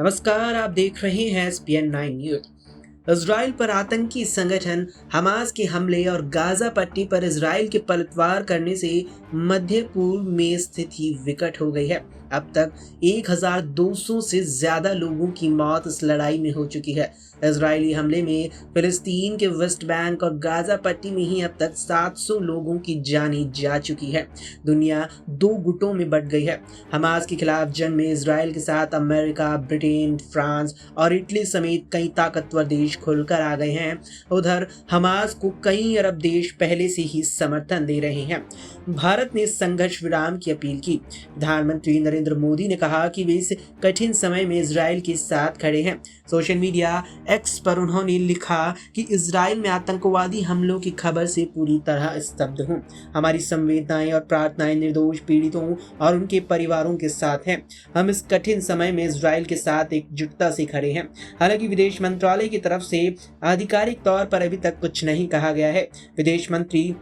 नमस्कार, आप देख रहे हैं SPN 9 न्यूज। इजराइल पर आतंकी संगठन हमास के हमले और गाजा पट्टी पर इजराइल के पलटवार करने से मध्य पूर्व में स्थिति विकट हो गई है। अब तक 1200 से ज्यादा लोगों की मौत इस लड़ाई में हो चुकी है। इजरायली हमले में फिलिस्तीन के वेस्ट बैंक और गाजा पट्टी में ही अब तक 700 लोगों की जानें जा चुकी है। दुनिया दो गुटों में बंट गई है। हमास के खिलाफ जंग में इजराइल के साथ अमेरिका, ब्रिटेन, फ्रांस और इटली समेत कई ताकतवर देश खुलकर आ गए हैं। उधर हमास को कई अरब देश पहले से ही समर्थन दे रहे हैं। भारत ने संघर्ष विराम की अपील की। प्रधानमंत्री नरेंद्र मोदी ने कहा कि वे इस कठिन समय में इजराइल के साथ खड़े हैं। सोशल मीडिया एक्स पर उन्होंने लिखा कि इजराइल में आतंकवादी हमलों की खबर से पूरी तरह स्तब्ध हूं। हमारी संवेदनाएं और प्रार्थनाएं निर्दोष पीड़ितों और उनके परिवारों के साथ हैं। हम इस कठिन समय में इजराइल के साथ एकजुटता से खड़े हैं। हालांकि विदेश मंत्रालय की तरफ से आधिकारिक तौर पर अभी तक कुछ नहीं कहा गया है। विदेश मंत्री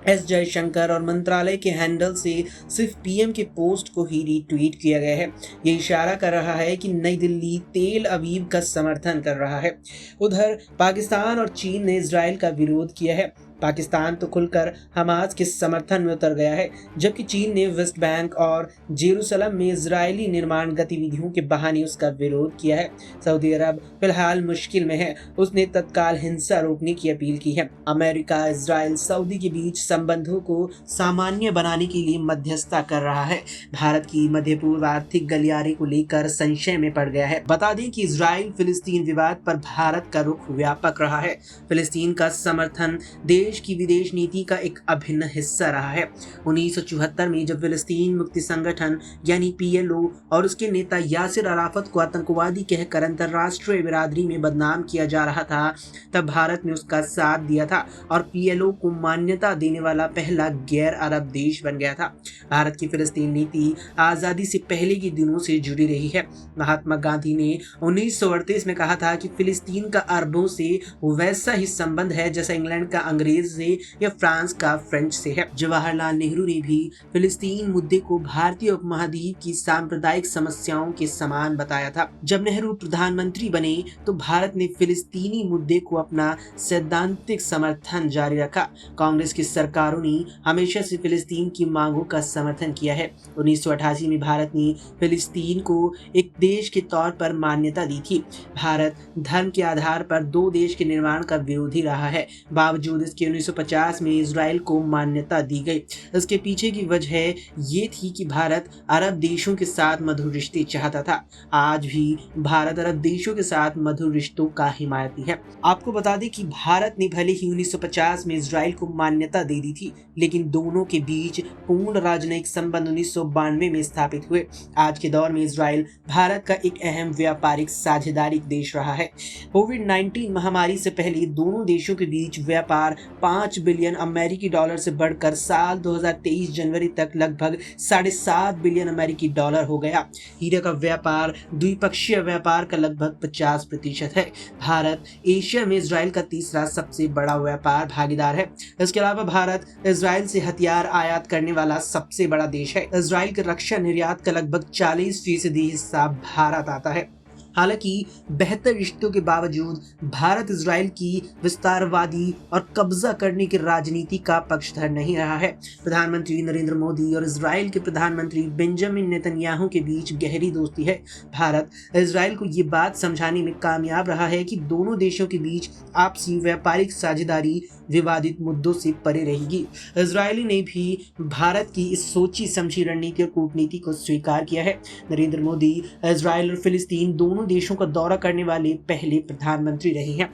एस जयशंकर और मंत्रालय के हैंडल से सिर्फ पीएम के पोस्ट को ही रीट्वीट किया गया है। ये इशारा कर रहा है कि नई दिल्ली तेल अवीव का समर्थन कर रहा है। उधर पाकिस्तान और चीन ने इजराइल का विरोध किया है। पाकिस्तान तो खुलकर हमास के समर्थन में उतर गया है, जबकि चीन ने वेस्ट बैंक और जेरूसलम में इजरायली निर्माण गतिविधियों के बहाने उसका विरोध किया है। सऊदी अरब फिलहाल मुश्किल में है। उसने तत्काल हिंसा रोकने की अपील की है। अमेरिका, इजराइल, सऊदी के बीच संबंधों को सामान्य बनाने के लिए मध्यस्थता कर रहा है। भारत की मध्य पूर्व आर्थिक गलियारे को लेकर संशय में पड़ गया है। बता दें कि इजराइल फिलिस्तीन विवाद पर भारत का रुख व्यापक रहा है। फिलिस्तीन का समर्थन देश की विदेश नीति का एक अभिन्न हिस्सा रहा है। 1974 में जब फिलिस्तीन मुक्ति संगठन यानी PLO और उसके नेता यासिर अराफत को आतंकवादी कहकर अंतर्राष्ट्रीय बिरादरी में बदनाम किया जा रहा था, तब भारत ने उसका साथ दिया था और PLO को मान्यता देने वाला पहला गैर अरब देश बन गया था। भारत की फिलिस्तीन नीति आजादी से पहले के दिनों से जुड़ी रही है। महात्मा गांधी ने 1938 में कहा था कि फिलिस्तीन का अरबों से वैसा ही संबंध है जैसा इंग्लैंड का अंग्रेज से या फ्रांस का फ्रेंच से है। जवाहरलाल नेहरू ने भी फिलिस्तीन मुद्दे को भारतीय उपमहाद्वीप की सांप्रदायिक समस्याओं के समान बताया था। जब नेहरू प्रधानमंत्री बने तो भारत ने फिलिस्तीनी मुद्दे को अपना सैद्धांतिक समर्थन जारी रखा। कांग्रेस की सरकारों ने हमेशा से फिलिस्तीन की मांगों का समर्थन किया है। 1988 में भारत ने फिलिस्तीन को एक देश के तौर पर मान्यता दी थी। भारत धर्म के आधार पर दो देश के निर्माण का विरोधी रहा है। बावजूद इसके 1950 में इजराइल को मान्यता दी गई। इसके पीछे की वजह ये थी कि भारत अरब देशों के साथ मधुर रिश्ते चाहता था। आज भी भारत अरब देशों के साथ मधुर रिश्तों का हिमायती है। आपको बता दें कि भारत ने भले ही 1950 में इजराइल को मान्यता दे दी थी, लेकिन दोनों के बीच पूर्ण राजनयिक संबंध 1992 में स्थापित हुए। आज के दौर में इजराइल भारत का एक अहम व्यापारिक साझेदारी देश रहा है। कोविड-19 महामारी से पहले दोनों देशों के बीच व्यापार 5 बिलियन अमेरिकी डॉलर से बढ़कर साल 2023 जनवरी तक लगभग 7.5 बिलियन अमेरिकी डॉलर हो गया। हीरे का व्यापार द्विपक्षीय व्यापार का लगभग 50% है। भारत एशिया में इजराइल का तीसरा सबसे बड़ा व्यापार भागीदार है। इसके अलावा भारत इजराइल से हथियार आयात करने वाला सबसे बड़ा देश है। इजराइल के रक्षा निर्यात का लगभग 40% हिस्सा भारत आता है। हालांकि बेहतर रिश्तों के बावजूद भारत इजराइल की विस्तारवादी और कब्जा करने की राजनीति का पक्षधर नहीं रहा है। प्रधानमंत्री नरेंद्र मोदी और इजराइल के प्रधानमंत्री बेंजामिन नेतन्याहू के बीच गहरी दोस्ती है। भारत इजराइल को ये बात समझाने में कामयाब रहा है कि दोनों देशों के बीच आपसी व्यापारिक साझेदारी विवादित मुद्दों से परे रहेगी। इजरायली ने भी भारत की इस सोची समझी रणनीति और कूटनीति को स्वीकार किया है। नरेंद्र मोदी इजराइल और फिलिस्तीन दोनों देशों का दौरा करने वाले पहले प्रधानमंत्री रहे हैं।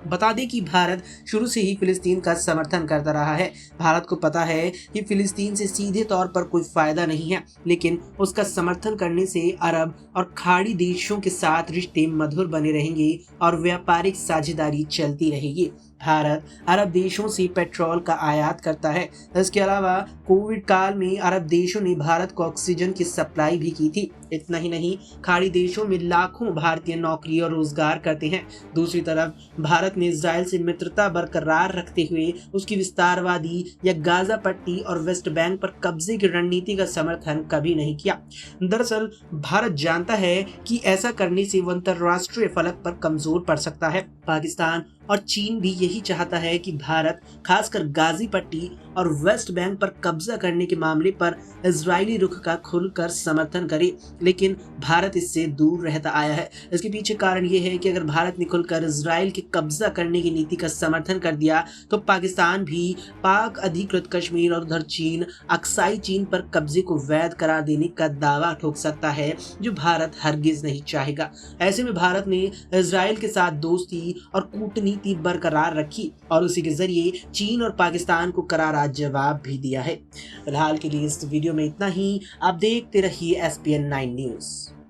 बता दें कि भारत शुरू से ही फिलिस्तीन का समर्थन करता रहा है। भारत को पता है कि फिलिस्तीन से सीधे तौर पर कोई फायदा नहीं है, लेकिन उसका समर्थन करने से अरब और खाड़ी देशों के साथ रिश्ते मधुर बने रहेंगे और व्यापारिक साझेदारी चलती रहेगी। भारत अरब देशों से पेट्रोल का आयात करता है। इसके अलावा कोविड काल में अरब देशों ने भारत को ऑक्सीजन की सप्लाई भी की थी। इतना ही नहीं, खाड़ी देशों में लाखों भारतीय नौकरी और रोजगार करते हैं। दूसरी तरफ भारत ने इजराइल से मित्रता बरकरार रखते हुए उसकी विस्तारवादी या गाजा पट्टी और वेस्ट बैंक पर कब्जे की रणनीति का समर्थन कभी नहीं किया। दरअसल भारत जानता है कि ऐसा करने से वो अंतरराष्ट्रीय फलक पर कमजोर पड़ सकता है। पाकिस्तान और चीन भी यही चाहता है कि भारत खासकर गाजी पट्टी और वेस्ट बैंक पर कब्जा करने के मामले पर इजरायली रुख का खुलकर समर्थन करे, लेकिन भारत इससे दूर रहता आया है। इसके पीछे कारण ये है कि अगर भारत ने खुलकर इजराइल के कब्जा करने की नीति का समर्थन कर दिया तो पाकिस्तान भी पाक अधिकृत कश्मीर और उधर चीन अक्साई चीन पर कब्जे को वैध करार देने का दावा ठोक सकता है, जो भारत हरगिज नहीं चाहेगा। ऐसे में भारत ने इजराइल के साथ दोस्ती और कूटनीति बरकरार रखी और उसी के जरिए चीन और पाकिस्तान को करारा जवाब भी दिया है। फिलहाल के लिए इस वीडियो में इतना ही। आप देखते रहिए SPN9 न्यूज़।